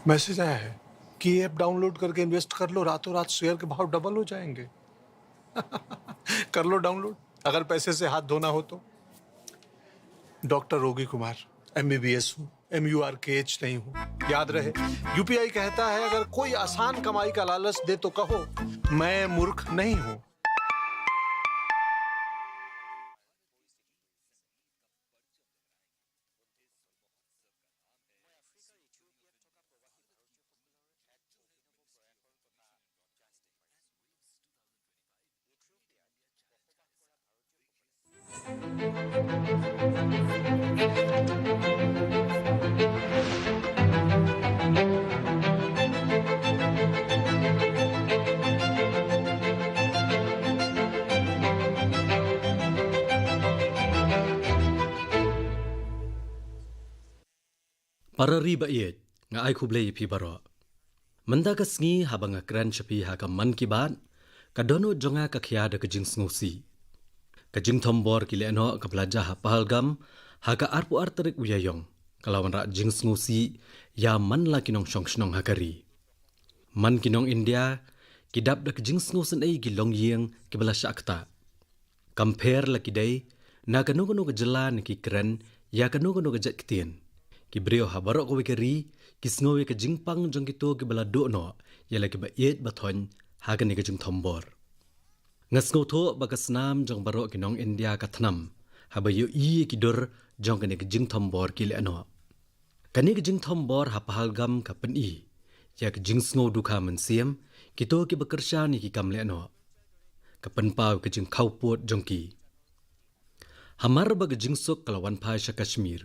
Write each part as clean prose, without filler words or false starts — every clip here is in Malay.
मैसेज आया है कि ये ऐप डाउनलोड करके इन्वेस्ट कर लो, रातों रात शेयर के भाव डबल हो जाएंगे। कर लो डाउनलोड, अगर पैसे से हाथ धोना हो तो। डॉक्टर रोगी कुमार, MBBS हूँ, MURKH नहीं हूँ। याद रहे, UPI कहता है अगर कोई आसान कमाई का लालच दे तो कहो मैं मूर्ख नहीं हूँ। Parari ba iet nga ai khuble pi baro. Manda ka sngi habanga kran chapi ha ka man ki ban ka dono jonga ka khia da ka jing sngosi. Ka jing thombor ki le no ka blaja ha pahalgam ha ka arpu artarik uyayong kalawan ra jing sngosi ya man la kinong shong shnong ha kari. Man kinong India ki dap da ka jing sngosen ai ki long yeng ki bala shakta. Compare la ki dai na ka no ka jalan ki kran ya ka no ka jet kitien. Ki brio ha barok ko wikeri ki sngowe ka jingpang jong ki to ki bala do no yala ki ba yet bathon ha ka ni ka jing thombor ngas ngo tho ba ka snam jong barok ki nong India ka thnam ha ba yo i ki dor jong ka ni ka jing thombor ki le no ka ni ka jing thombor ha pahalgam ka pen i ya ka jing sngo du kha man siam ki to ki ba kersha ni ki kam le no ka pen paw ka jing khau pot jong ki hamar ba ka jing sok kalawan phai sha Kashmir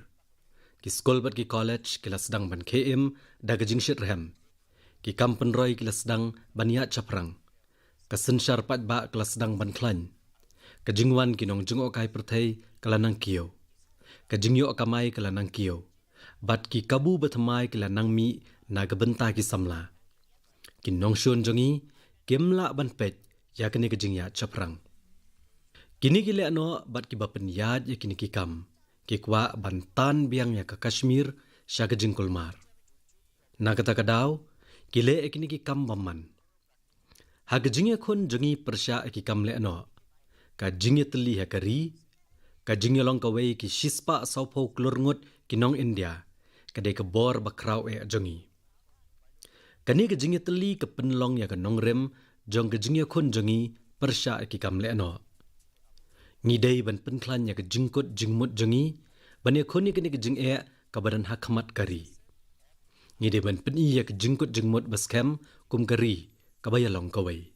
ki skol bat ki college kila sedang ban KM daga jingshit rem ki kampen roy kila sedang bania chaprang ka senshar pat ba kila sedang ban klan ka jingwan kinong jingo kai perthai kala nang kiyo ka jingyo kamai kala nang kiyo bat ki kabu batmai kila nang mi naga benta ki samla ki nong shon jongi kemla ban pet ya kini ka jingya chaprang kini kile ano bat ki bapen yad ya kini ki kam kikwa bantan biang ya ke Kashmir sya ke jingkulmar. Na kata kadaw, kile ekini ki kam baman. Ha ke jingya khun jongi persya ki kam le no. Ka jingya teli ha kari, ka jingya long kawai ki shispa saupo klurngut ki nong India, ka de ke bor bakraw e jongi. Kani ke jingya teli ke penlong ya ke nong rem jong ke jingya khun jongi persya ki kam le no. Ngidai ban penklan ya ke jingkut jingmut jongi ban ya khoni ke ni ke jing e ka badan hakmat kari ngidai ban pen ya ke jingkut jingmut baskem kum kari ka bayalong kawai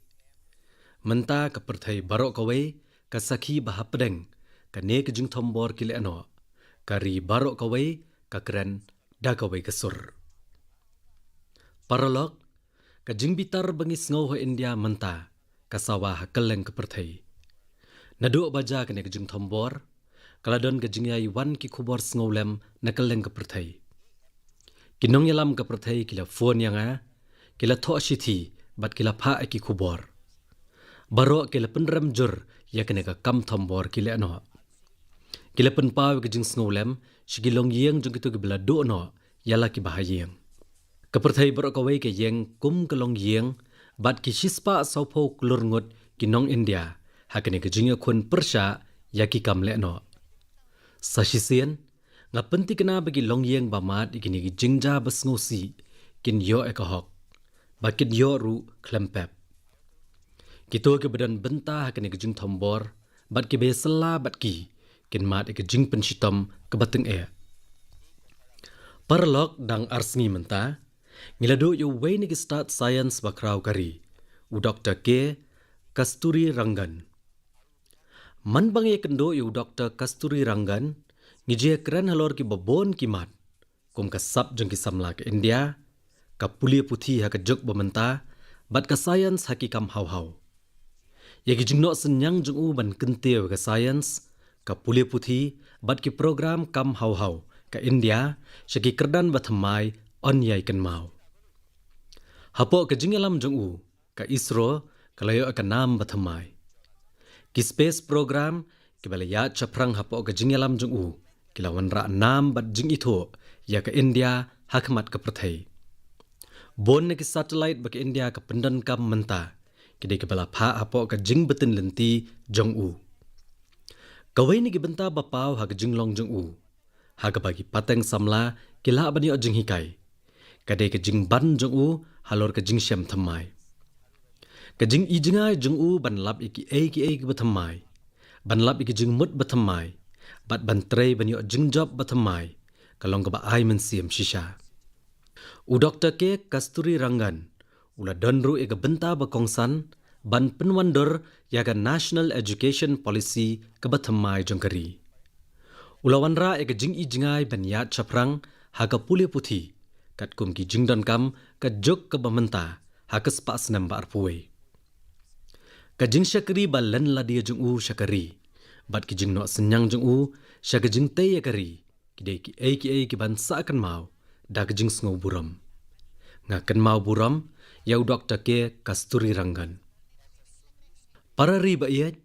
menta ka perthai barok kawai ka sakhi bahapdeng ka ne ke jing thombor kile ano kari barok kawai ka kran da kawai ka sur paralog ka jing bitar bangi sngo ho India menta ka sawa hakaleng ka perthai Nadu baja kene ke jing thombor kaladon ke jing yai wan ki khubor snolem nakaleng ke perthai kinong yalam ke perthai kila phone yanga kila tho shithi bat kila pha ki khubor baro kila penram jur ya kene ka kam thombor kila no kila pen paw ke jing snolem shigilong yeng jong kitu ke bela do no yala ki bahayeng ke perthai baro ka wei ke yeng kum kalong yeng bat ki shispa saupo klurngut kinong India hakene ke jingya khun persya yaki kamle no sashisien nga penti kena bagi longyeng bamat ikini gi jingja basngosi kin yo ekahok bakin yo ru klempep kito ke badan benta hakene ke jing thombor bat ki besela bat ki kin mat ke jing penshitom ke bateng e parlok dang arsngi menta ngilado yo way ni start science bakraw kari u Dr. K Kasturi Rangan Man bangi kendo yu Dr. Kasturi Rangan ngije keren halor ki babon ki mat kum ka sap jeng ki samla ke India ka pulia puthi ha ka jok bamenta bat ka science ha ki kam haw ye ki jingno senyang jung u ban kenteu ka science ka pulia puthi bat ki program kam haw ka India shaki kerdan bathamai on yai kan mau hapo ka jingalam jung u ka ISRO kalayo ka nam bathamai ki space program ki balaya chaprang hapo ka jingalam jung u kilawan ra nam bat jing itho ya ka India hakmat ka prathai Bon na ki satellite bagi India ke pendan kam menta kidai ke bala pha apo ke jing betin lenti jong u. Kawai ni ki benta bapau ha ke jing long jong u. Ha ke bagi pateng samla kila bani o jing hikai. Kadai ke jing ban jong u halor ke jing syam thamai. Ke jing i jingai jong u ban lap iki ki bathamai. Ban lap iki jing mut bathamai. Bat ban trei bani o jing job bathamai. Kalong ke ba ai men siam shisha. U Dr. K. Kasturi Rangan, ula donru ega benta bakongsan, ban penwandor yaga National Education Policy kebathamai jongkari. Ula wanra ega jing i jingai ban yat chaprang haga puli puthi, kat kum ki jingdon kam ka jok ke bamenta haga spas nambar puwe. Ka jing syakari ba len ladia jung u syakari, bat ki jing no senyang jung u syaga jing te yakari, ki ki ban saakan mau, da ke jing sngau buram. Ngakan mau buram, yau Dr. K. Kasturi Rangan. Para riba iat,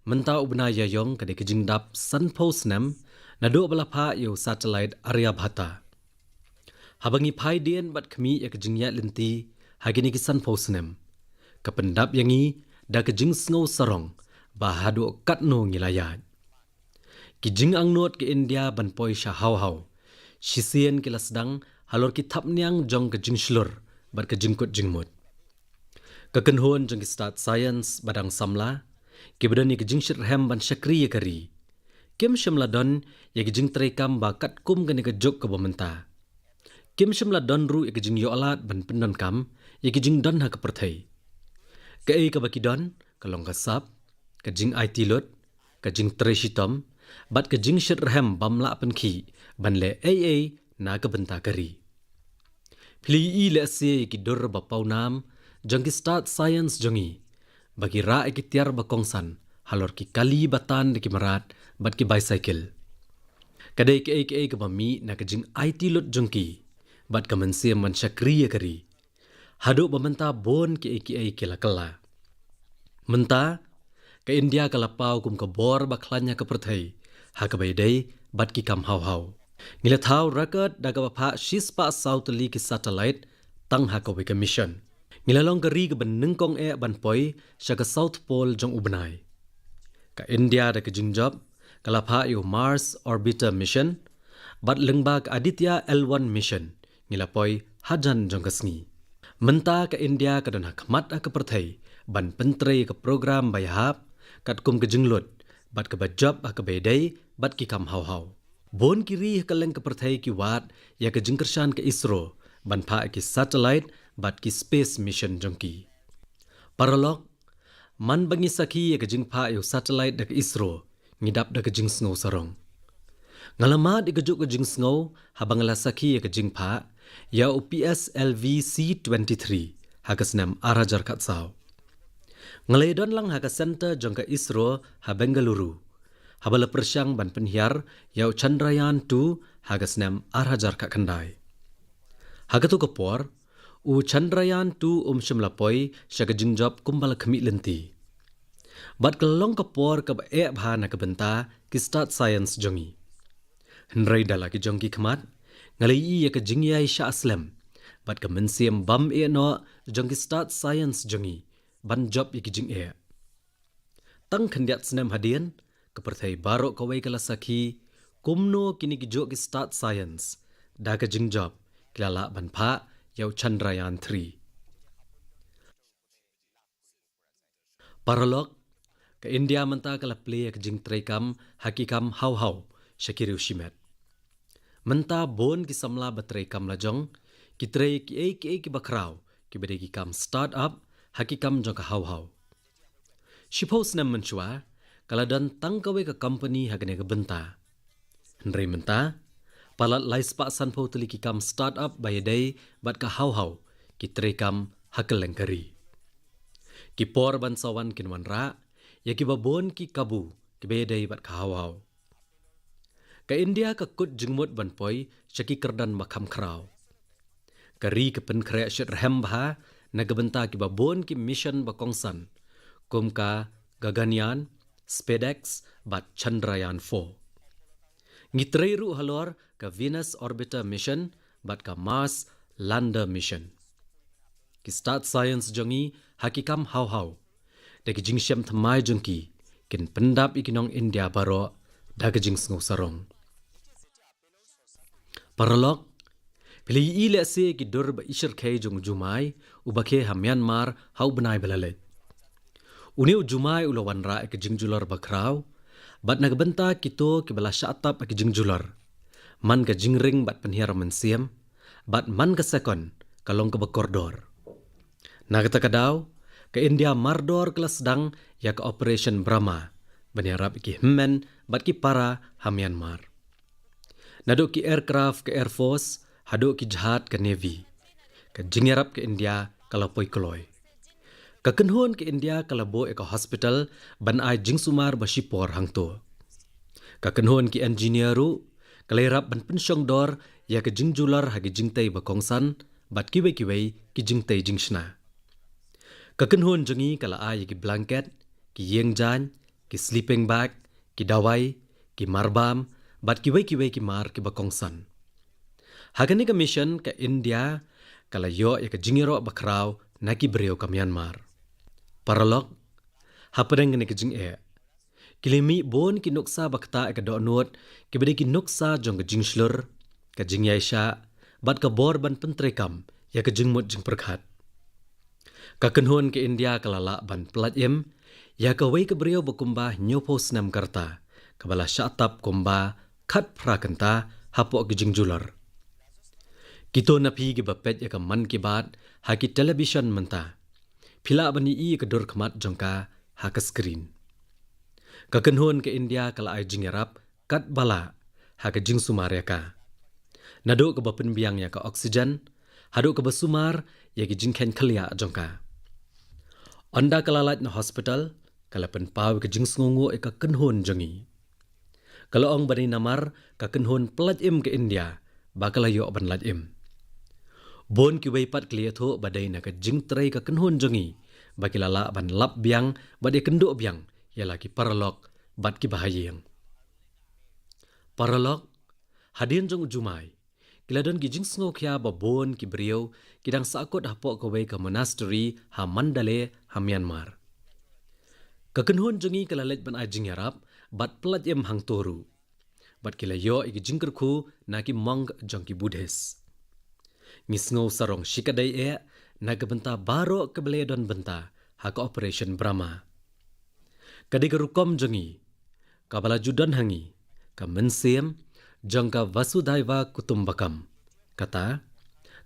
mentau ubna yayong kadai kejing dap Sunpo Snem, nado balapha yau satellite Aryabhata. Habangi pai dien bat kami ya kejing yat lenti, hagini ki Sunpo Snem. Kapendap yangi, da kejing sngau sarong, bahado katno ngilayat. Kijing ang not ke India ban poi sya hau-hau. Sisien kila sedang halor ki thap niang jong ke jing shlur bat ke jingkut jingmut. Kekenhon jong ki start science badang samla ki bedani ke jing shirhem ban syakri ya kari. Kim shimladon ya ki jing trekam ba kat kum ke ke jok ke bomenta. Kim shimladon ru ya ki jing yolat ban pendon kam ya ki jing don ha ke perthai. Ke ei ke baki don kalong ka sap ke jing IT lot ke jing treshitom bat ke jing shirhem bamla penki ban le AA na ke benta kari. Pili i le se ki dor ba paunam jong ki start science jongi bagi ra ki tiar ba kongsan halor ki kali batan de ki marat bat ki bicycle. Kadai ke ba mi na ke jing IT lot jongki bat ka mensiam man syakri kari. Hado ba menta bon ki la kala. Menta ke India kala pau kum ka bor ba klanya ke perthai ha ka baidai bat ki kam hau. Ngila thau record daga bapha shispa sautli ki satellite tang ha ka wika mission. Ngila long kari ke benengkong ban poi syaga South Pole jong ubnai. Ka India da ke jingjab kala pha yo Mars Orbiter mission bat lengba ke Aditya L1 mission ngila poi hajan jong kasngi. Menta ke India ka don hakmat ka perthai ban pentrei ke program bayahap kat kum ke jinglut bat ke bajab ka bedai bat ki kam hau. Bon kiri kaleng ke perthai ki wat ya ke jingkershan ke ISRO ban pha ki satellite bat ki space mission jongki. Paralog man bangi sakhi ya ke jing pha yo satellite dak ISRO ngidap dak jing snow sarong. Ngalama di kejuk ke jing snow habangala sakhi ya ke jing pha ya UPS LV-C-23 hagasnam arajar katsau. Ngaledon lang haga center jong ke ISRO ha Bengaluru. Habala persyang ban penhiar yau Chandrayaan 2 hagasnam arajar ka kandai. Hagatu kapor u Chandrayaan 2 shimlapoi syaga jingjab kumbala kemi lenti. Bat kelong kapor ka ba bha na ka benta ki start science jongi. Henry dala ki jongki khamat ngalai ya ka jingyai sha aslam bat ka mensiam bam no jongki start science jongi ban job ki jing tang khandiat snam hadian keperthai baro kawai kala sakhi kumno kini ki jok ki start science da ka jing job kilala ban pha yau Chandrayaan 3. Paralog ke India menta kala play ka jing trekam hakikam hau Shakiri Shimet. Menta bon ki samla batrai kam lajong ki trei ki bakrau ki bede ki kam start up hakikam jong ka hau. Shipos nam menchua kala dan tangkawe ka company hagne ka benta. Henry menta palat laispa sanpo tuli ki kam start up bayadai bat ka hau ki trei kam hakelengkari. Ki por ban sawan kinwan ra ya ki babon ki kabu ki bayadai bat ka hau. Ka India ka kut jingmut ban poi syaki kerdan makam krau. Kari ke penkre syet rehem bha nagabenta ki babon ki mission bakongsan kum ka Gaganyaan, SpaceX bat Chandrayaan 4. Ngitrei ru halor ka Venus Orbiter mission bat ka Mars Lander mission. ki start science jongi hakikam hau de ki jing syam thamai jongki kin pendap ikinong India baro da ke jing sngo sarong paralog pili ile se ki dur ba ishar khay jong jumai ubakhe ha Myanmar hau banai belale uniu jumai ulawan ra ke jing jular bakraw bat nagbenta kito ki bala syatap ke jing jular man ka jing ring bat penhiar mensiam bat man ka sekon kalong ka bakordor nagata kadaw ke India mardor kelas dang ya ke operation Brahma banyarap ki himmen bat ki para ha Myanmar naduk ki aircraft ke air force haduk ki jahat ke navy ke jingarap ke India kalau poi koloi ka kenhon ke India kalau bo ke hospital ban ai jingsumar basipor hangto ka kenhon ki engineeru kalerap ban pensyong dor ya ke jingjular hagi jingtei bakongsan bat kiwe ki jingtei jingshna kakenhon jengi kala ai ki blanket ki yengjan ki sleeping bag ki dawai ki marbam bat kiwe ki mar ki bakongsan hagani ka mission ka India kala yo ya ke jingiro bakraw na ki breo ka Myanmar paralog hapadeng ni ke jing kilimi bon ki nuksa bakta ka donot ki bede ki nuksa jong ka jingslur ka jingyaisha bat ka bor ban pentrekam ya ke jingmut jing perkhat ka kenhon ke India kalala ban plajem ya ka wei ke brio bakumba nyopo snam karta kabala syatap kumba khat prakanta hapo ke jingjular kito napi ge bapet ya ka man ki bat ha ki television menta phila bani I ke dur khmat jongka ha ka screen ka kenhon ke India kala ai jingarap kat bala ha ke jing sumar ya ka nado ke bapen biang ya ka oksigen hado ke basumar ya ke jing khen khalia jongka anda kalalat na hospital kala pen pau ke jing sngongo ka kenhon jongi kala ong bani namar ka kenhon plajem ke India bakala yo ban lajem bon ki wei pat klia tho badai na ka jing trai ka kenhon jongi bakilala ban lap biang bade kendo biang yala ki paralok bat ki bahayeng paralok hadin jong jumai kiladon ki jing sngo kya ba bon ki brio kidang sakot hapo ka wei ka monastery ha Mandale ha Myanmar ka kenhon jongi kalalet ban ai jing yarap bat plajem hang toru bat kila yo igi jingker khu na ki monk jong ki Buddhist ngisngo sarong shikadai nagabenta baro kebeledon benta ha ka operation Brahma kadi rukom jongi kabala judan hangi ka mensiem jangka Vasudhaiva Kutumbakam kata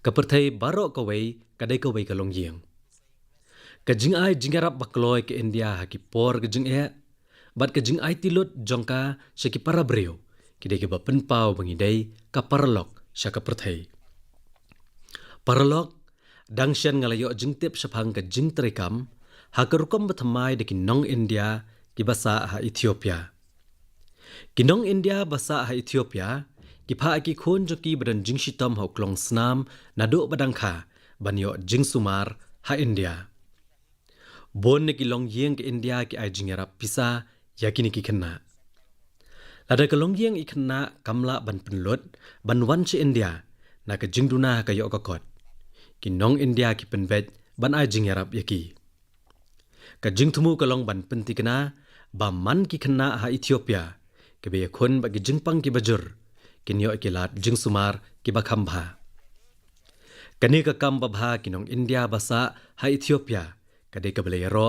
kaperthai baro kawai kadai kawai kalong yeng ka jing ai jingarap bakloi ke India ha ki por ke jing bat ka jing ai tilut jangka shaki para breu kidai ke bapen pau bangidai ka paralok shaka perthai paralok dangshan ngalayo jingtip shapang ka jing trekam ha kerukom bathamai de ki nong India ki basa ha Ethiopia kinong India basa ha Ethiopia ki pha ki khon joki badan jingshitam hoklong snam nado badangkha banyo jingsumar ha India bon ne ki long yeng ke India ki ai jingera pisa yakini ki khenna lada ka long yeng ikhenna kamla ban penlot ban wan che India na ka jingduna ka yo ka kot kinong India ki penvet ban ai jingerap yaki ka jingthumu ka long ban pentikna ba man ki khenna ha Ethiopia ke be khon ba ki jingpang ki bajur kinyo ikilat jingsumar ki bakhambha kani ka kam babha kinong India basa ha Ethiopia kade ka belero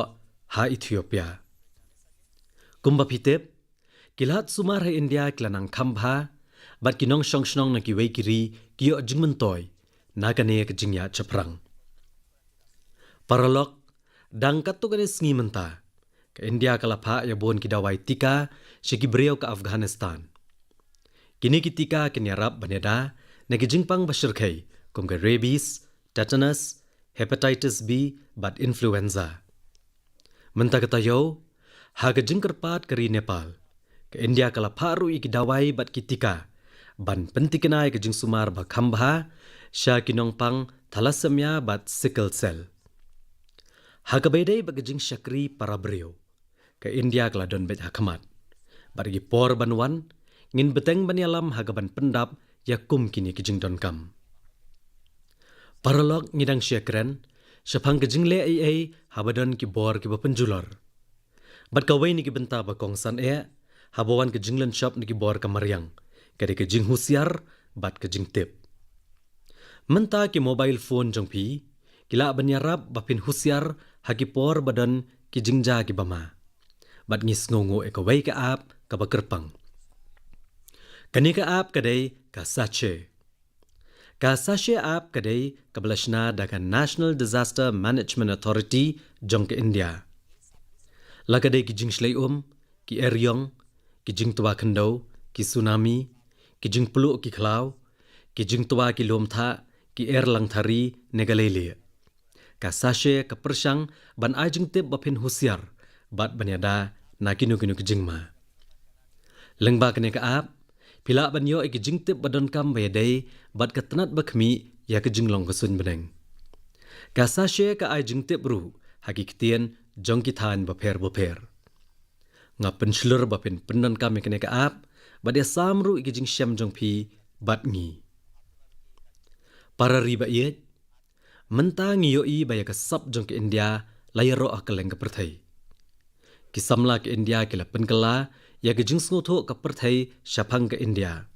ha Ethiopia kumba pitep kilat sumar ha India klanang khambha bat kinong shongshnong na ki wei kiri kiyo jingmentoy na kane ka jingya chaprang paralok dangkat to kane sngi menta ka India kalapha ya bon ki dawai tika shiki breo ka Afghanistan kini ki tika kinyarap baneda na ki jingpang bashirkhai kum ka rabies tetanus hepatitis B bat influenza menta kata yo ha ka jingkerpat kari Nepal ka India kalapha ru iki dawai bat ki tika ban pentikenai ke jingsumar ba khambha sha kinong pang thalassemia bat sickle cell hakabedai ba jing shakri parabreo ke India kladon bet hakmat bargi por banwan ngin beteng banyalam hagaban pendap yakum kini ke jingdon kam paralog ngidang syakren Syapang kejing le ai habadan ki bor ki bapenjular. Bat kawai ni ki benta ba kongsan habawan kejing len shop ni ki bor kamaryang. Kade kejing husiar bat kejing tip. Menta ki mobile phone jong pi, kila banyarap bapin husiar haki por badan ki jingja ki bama. Bat ngis ngongo kawai ka ap ka bakerpang. Kani ka ap kadai ka sache. Ka sache ap kadai ka belashna dakan National Disaster Management Authority jong ke India. Lakadai ki jing shlai ki eryong, ki jing tuwa khandau, ki tsunami, ki jing peluk ki klau, ki jing tuwa ki lom tha, ki lang thari negalele. Ka sache ka persang ban ai jing tip bapin husiar, bat banyada na kinu ki jing ma. Lengba kene ka ap, pila banyo ki jing tip badon kam bayadai, bat ka tenat bakmi ya ki jing long kasun beneng. Ka sache ka ai jing tip ru, haki kitien jong ki than baper. Nga penslur bapin pendon kam kene ka ap, bat ya samru ki jing syam jong pi bat ngi. Para riba iet, menta ngiyoi baya ka sap jong ke India layaro akaleng ka perthai. Ki samla ke India kila penkala ya ke jing sngoto ka perthai syapang ke India.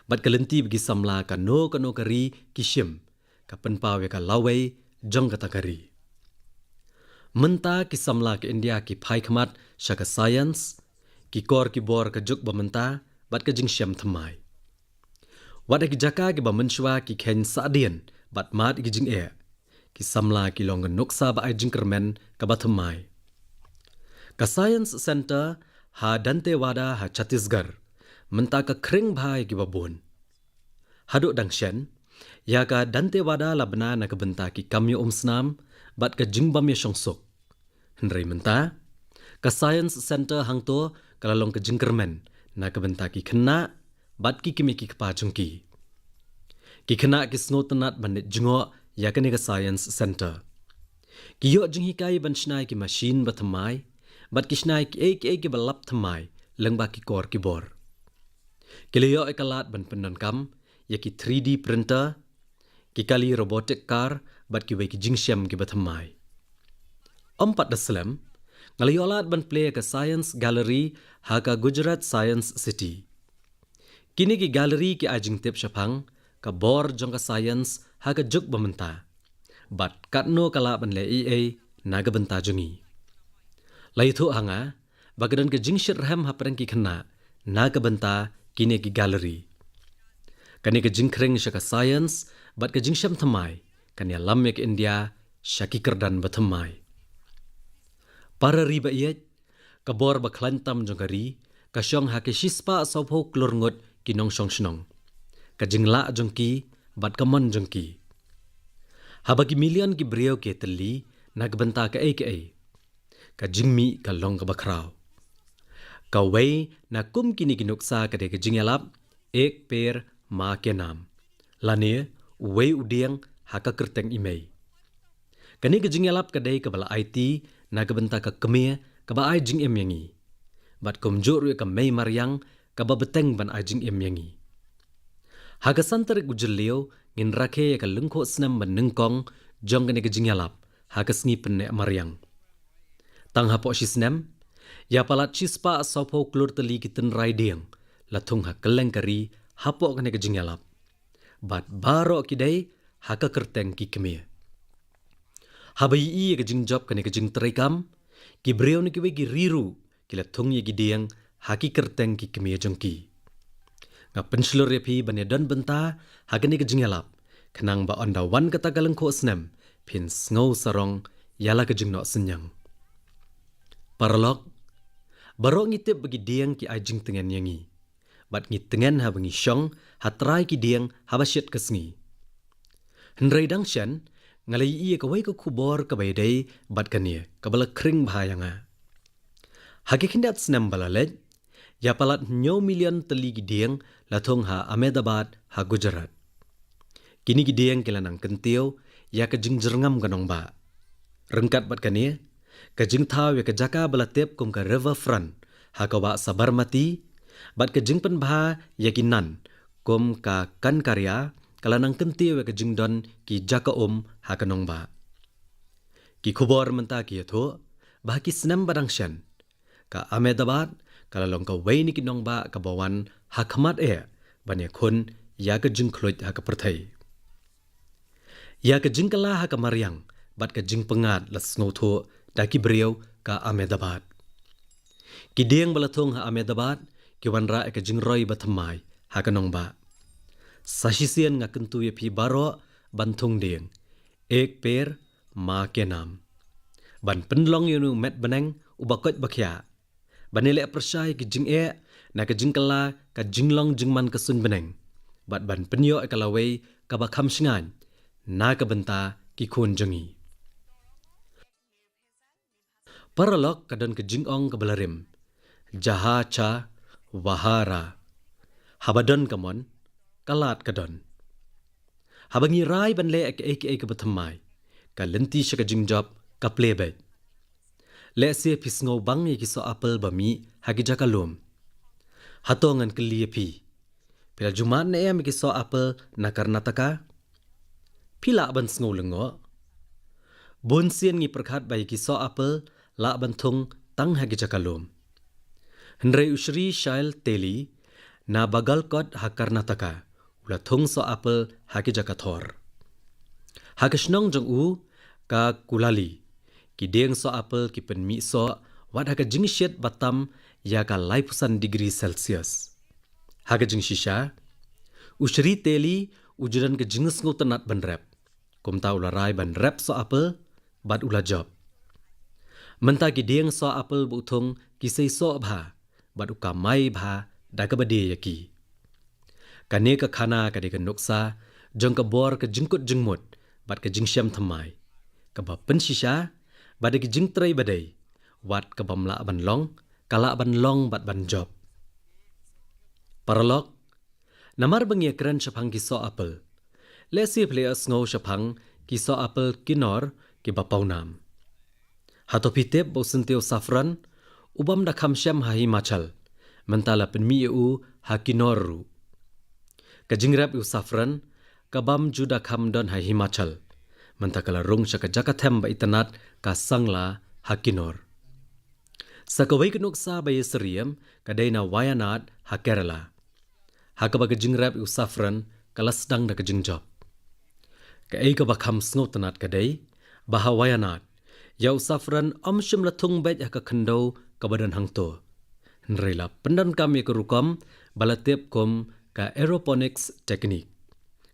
Bat kalenti bagi samla ka no kari ki syim ka penpawe ka lawai jong ka takari. Menta ki samla ke India ki phai khamat syaka science ki kor ki bor ka juk ba menta bat ka jing syam thamai. Wada ki jaka ki ba menshwa ki ken saadian bat mat ki jing ki samla ki long noksa ba ai jing kermen ka bathamai. Ka Science Center ha Dantewada ha Chhattisgarh menta ka kring bhai ki babon. Hadu dangshen ya ka Dantewada labna na ka benta ki kamyo snam bat ka jingbam ya shongsok. Henry menta ka Science Center hangto kalalong ka jingkermen na ka benta ki khna bat ki kimi ki kpa jungki. Ki khna ki snotanat banit jungo ya ka ni ka Science Center. Ki yo jinghi kai ban shnai ki machine bathamai bat ki shnai ki ki balap thamai lengba ki kor ki bor. Ki leyo ekalat ban pendan kam ya ki 3D printer ki kali robotic car bat ki wei ki jingsyam ki bathamai. Ompat daslam ngalayolat ban play ka Science Gallery ha ka Gujarat Science City. Kini ki gallery ki ajing tip syapang ka bor jong ka science ha ka juk bamenta. Bat katno kala ban le naga benta jungi. Laithu hanga bagadan ka jingshir rahem ha perang ki khna naga benta kini ki gallery. Kani ka jingkring syaka science bat ka jingsyam thamai kani alam yak India syaki kerdan bathamai. Para riba iet ka bor ba klantam jong kari ka syong ha ke shispa sopho klur ngot kinong syong shnong. Ka jingla jongki bat kamon jongki. Habagi milion ki brio ke teli nagbenta ka ai. Ka jingmi ka long ka bakraw. Ka wei na kum kini kinuksa ka de ka jingyalap ek per ma ke nam. Lane wei udiang haka kerteng imei. Kani ka jingyalap ka de ka bala IT nagbenta ka kemia ka ba ai jing em yangi. Bat kumjur ka mei maryang ka ba beteng ban ai jing em yangi. Haga santarik gujeliu ngin rakhe ka lungkho snam ban nengkong jong kani ka jingyalap haga sngi penne maryang. Tang hapo shisnam ya palat chispa sopo klur teli kiten riding latung ha keleng kari hapo kani ka jingyalap. Bat baro kidai haka kerteng ki kemia. Habai i ka jingjop kani ka jing terikam ki breo ni ki we ki riru ki latung ye ki diang haki kerteng ki kemia jongki. Nga penslur repi banyadan benta hagani ka jingyalap kenang ba onda wan kata galengko snem pin ngau sarong yala ka jingno senyang. Paralog baro ngitip bagi diang ki ajing tengen yangi. Bat ngitengen ha bangi syong hatrai ki diang habasyet kesngi. Henry dangshan ngalai iya ka wai ka kubor ka baydai bat kania ka bala kring bahayanga. Hagi kindat snem balalej ya palat nyo milion teli gidiang lathong ha Ahmedabad ha Gujarat. Kini gidiang kilanang kentio ya ka jingjerngam ganong ba. Rengkat bat kania ka jingthaw ya ka jaka balatip kum ka riverfront ha ka wa Sabarmati bat ka jingpen bha ya kinan kum ka Kankarya kalanang kentio ya ka jingdon ki jaka ha kanong ba. Ki khubor menta ki tho bah ki snam badang shan ka Ahmedabad kala long ka waini ki nong ba ka bawan hakmat bane khun ya ka jing khloit ha ka perthai ya ka jing kala ha ka maryang bat ka jing pengat la sngo tho da ki briau ka Ahmedabad ki deng balathong ha Ahmedabad ki wanra ka jing roi bathamai ha ka nong ba sahisian nga kentu ye phi baro banthung deng ek per ma ke nam ban penlong yunu met beneng ubakot bakhya banele persai ki jing na ka jing kala ka jinglong jingman ka sun beneng bat ban penyo kalawei ka bakham singan na ka benta ki khun jangi paralok kadon ka jingong ka balarim jaha cha wahara habadon kamon kalat kadon habangi rai ban le ek ka bathamai ka lenti shaka jingjop ka plebet le se pisngo bang ki so apple bami hagi jakalum hatongan keliepi pila jumat na em ki so apple na Karnataka pila ban sngo lengo bon sien ngi prakhat bai ki so apple la ban thung tang hagi jakalum hendrai usri shail teli na bagalkot ha Karnataka ula thung so apple hagi jakathor hagashnong jong u ka kulali ki deng so apple ki pen mi so wat ha ka jingshet batam ya ka laipusan degree Celsius ha ka jing shisha usri teli ujuran ka jingus ngo tanat ban rap kom ta ula rai ban rap so apple bat ula job menta ki deng so apple bu thung ki sei so bha bat uka mai bha da ka bade yaki kane ka khana ka de ka noksa jong ka bor ka jingkut jingmut bat ka jingsham thamai ka ba pen shisha bat ki jing trai badai wat ka bamla ban long kala ban long bat ban job paralok namar bangi kran shapang ki so apple le si players ngo shapang ki so apple kinor ki ba paunam hatopi tep bo senteo safran ubam da kham sham ha himachal mentala penmi u ha kinoru ka jingrap u safran kabam juda kham don ha himachal mentakala rung shaka jakathem ba itanat ka sangla hakinor sakawai knuk sa ba yesriem kadaina wayanat ha Kerala hakaba ka jingrap u safran kala sedang da ka jingjop ka ei ka ba kham sngo tanat kadai ba ha wayanat yau safran amshim la thung bet ka khando ka badan hangto nrela pendan kam ye rukom balatep kom ka aeroponics technique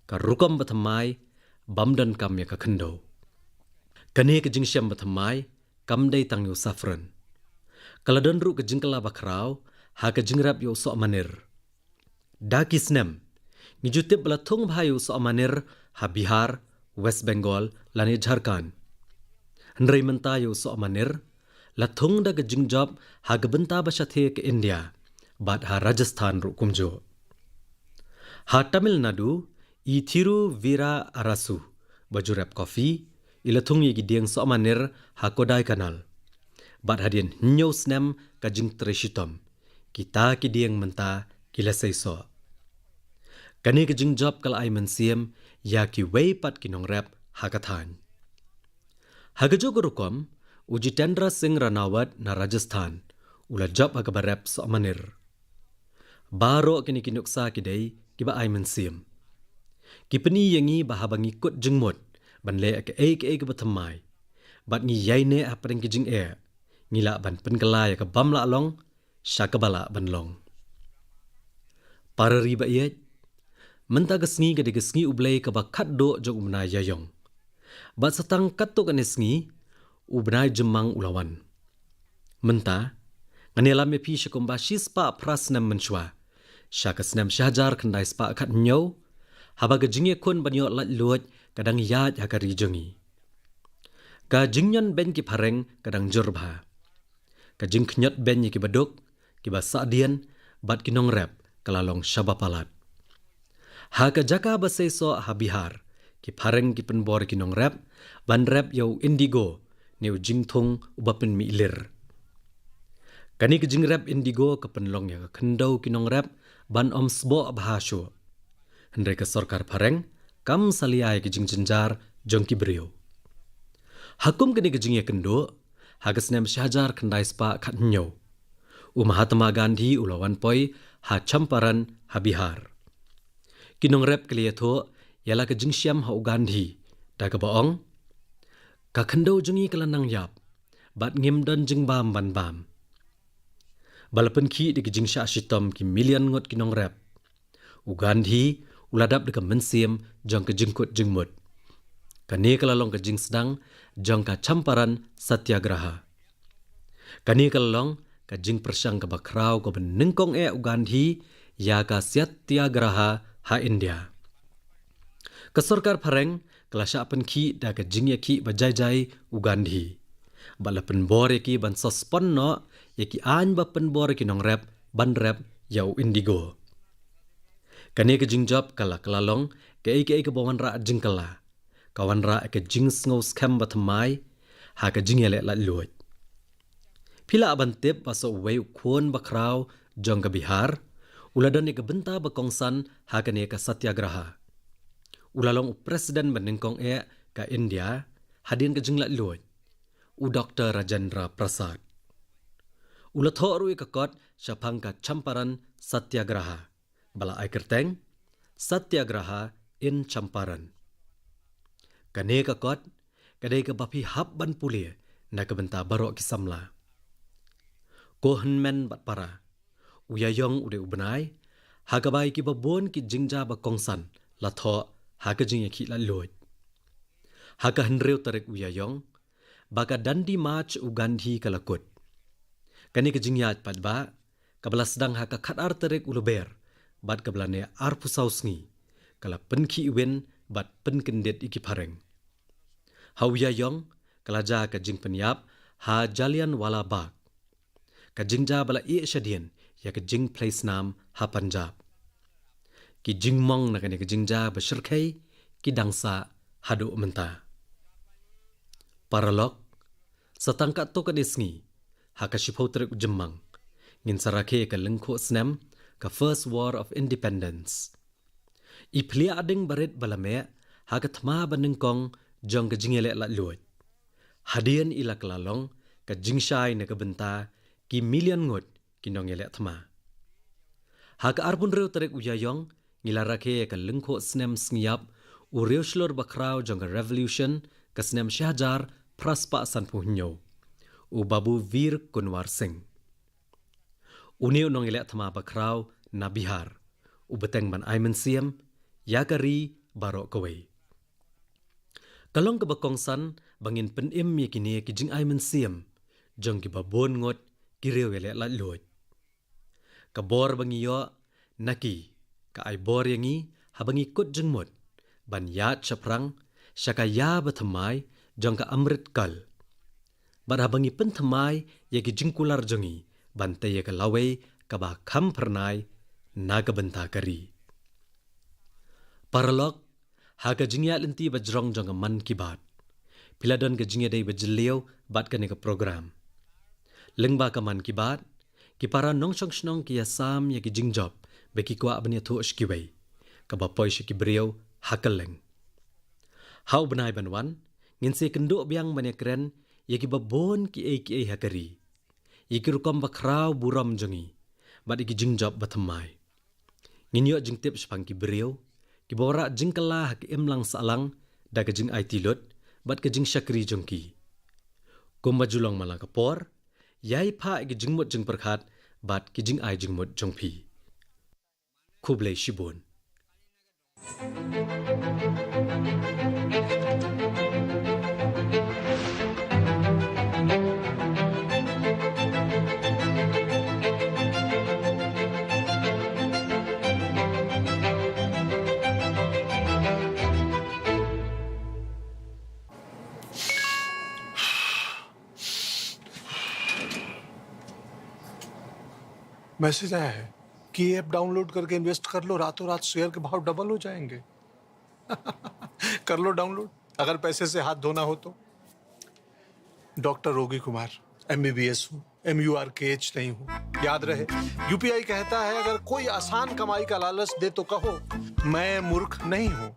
ka rukom bathamai bamdan kam ya ka khando kane ka jingsham bathamai kam dei tang yu safran kaladon ru ka jingkala bakrau ha ka jingrap yo so manir dakisnem ngijutep bala thong bhayu so manir ha Bihar West Bengal lani Jharkhand nrei menta yo so manir la thong da ka jingjob ha ga benta ba shathe ka India bat ha Rajasthan ru kumjo ha Tamil Nadu i thiru vira arasu bajurap coffee ilathung yi gidiang so manir ha Kodai Kanal bat hadien nyo snam ka jing treshitom kita kidiang menta kila seiso kane ka jing job kal ai mansiem ya ki wei pat kinong rap hakathan hagajo gurukom uji Tendra Singh Ranawat na Rajasthan ula job hagabarap so manir baro kini kinuksa kidai kiba ai mansiem kipeni yangi bahabangi kut jingmot banle ka ek bathamai bat ngi yaine apring ki jing ngila ban penkala ya ka bamla long shakabala ban long parari ba ye menta gasngi ga de gasngi ublei ka ba khatdo jo umna yayong bat satang katto ka nesngi ubnai jemang ulawan menta nganela me pi shakumba shispa prasnam manchwa shakasnam shahjar khandai spa khat nyo habaga jingye kun banyo lat luot kadang yat hakari jongi ka jingyan ben ki phareng kadang jurbha ka jing khnyat ben ki baduk ki ba sadian bat ki nong rap kalalong shabapalat ha ka jaka ba so ha Bihar ki phareng ki penbor ki nong rap ban rap yo indigo neu jingthung ubapen mi lir kani ki jing rap indigo ka penlong ya ka khandau ki nong rap ban om sbo bhasho hendrai ka sarkar phareng kam saliai ki jing jinjar jongki brio Hakum kini kejingnya kendo, hagas nem Syahjar kendai spa kat nyo. Mahatma Gandhi ulawan poi ha Champaran ha Bihar. Kinong rep keliato yala kejing syam ha Gandhi, da ka baong. Ka kendo jungi kelanang yap, bat ngim dan jeng bam ban bam. Balapan ki di kejing sya shitom ki milian ngot kinong rep. Gandhi uladap de ka mensim jong kejing kut jeng mut. Kani kalalong kejing sedang jong ka Champaran Satyagraha. Kani kalalong kajing persang ka bakrau ko benengkong Gandhi ya ka Satyagraha ha India. Kesorkar pareng kelasya apen ki da kajing ya ki bajai-jai Gandhi. Balapan bor ya ki ban sospon no ya ki an bapen bor ki nong rep ban rep yau indigo. Kani kajing job kala kalalong ke bawan ra jing kala. Kawan ra kajing sngo skam batamai ha kajing ya la luoj. Pila aban tip paso wei kuon bakrau jong ka Bihar, uladan ika benta bakongsan hakane ka Satyagraha. Ulalong presiden benengkong ka India, hadin ka jinglat luoj, Dr. Rajendra Prasad. Ulathoru ika kot syapang ka Champaran Satyagraha, bala ay kerteng, Satyagraha in Champaran. Kane ka kot, kadai ka bapi hap ban pulia, na ka benta barok kisamla. Kohen men bat para. Uyayong ude ubenai. Hagabai ki babon ki jingja bakongsan. Latho haga jingya ki la loy. Haga henreu tarik uyayong. Baka dandi mach Gandhi kalakut. Kani ke jingya pat ba. Kabala sedang haka katar tarik uluber. Bat kabalane arpusau sngi. Kala penki iwen bat penkendet iki pareng. Ha uyayong. Kalaja ka jing penyap. Ha Jalian Wala Bagh. Kajingja bala syadian ya kajing place nam ha Punjab. Ki jingmong na kani kajingja besyirkai ki dangsa hadu menta. Paralog satangkat to kadisngi ha kashipau terik jemang ngin sarake ka lengko snem ka First War of Independence. Iplia ading barit balame ha katma banengkong jong kajingele la luoj. Hadian ila kelalong kajingshai na kabenta ki milian ngot kinong yelek thma. Haka arbun reu tarik uyayong ngilarake ka lengko snem sngiap ureu shlor bakrau jong revolution ka snem Syahjar Praspa Sanpuhnyo Babu Vir Kunwar Singh. Uneu nong yelek thma bakrau na Bihar beteng ban Ayman Siem yakari barok kawai. Kalong ka bakongsan bangin penim yakini ki jing Ayman Siem jong ki babon ngot kireu yele la luoj. Kabor bangiyo naki ka ay bor yangi habangi kut jengmut ban yat syaprang syakaya bathamai jong ka amrit kal. Ban habangi penthamai yaki jingkular jongi ban taya ka laway ka ba kham pernai naga benta kari. Paralog haga jingya linti bajrong jong man kibat. Piladon ka jingya day bajliyo bat ka ka program. Lengba kaman kibat, ki para nongshong shnong ki asam ya ki jingjob, beki kwa abanya thu ashkiway, kabapoy shi ki beriau hakaleng. Hau benai banwan, nginse kendo biang banya keren, ya ki babon ki ay hakari. Iki rukom bakrau buram jongi, bat iki jingjob bathamai. Nginyo jingtip shpang ki beriau, ki bora jingkala hak imlang salang, da ka jing ay tilot, bat ka jing syakri jongki. Kumbajulong malang kapor, yai pa ki jingmut jing perkhat bat ki jing ai jingmut jongpi. Kublai Shibun. Message आया है कि ये app download करके इन्वेस्ट कर लो, रातों रात शेयर के भाव डबल हो जाएंगे। कर लो डाउनलोड, अगर पैसे से हाथ धोना हो तो। डॉक्टर रोगी कुमार, MBBS हूँ, MURKH नहीं हूँ। याद रहे, UPI कहता है अगर कोई आसान कमाई का लालच दे तो कहो मैं मूर्ख नहीं हूँ।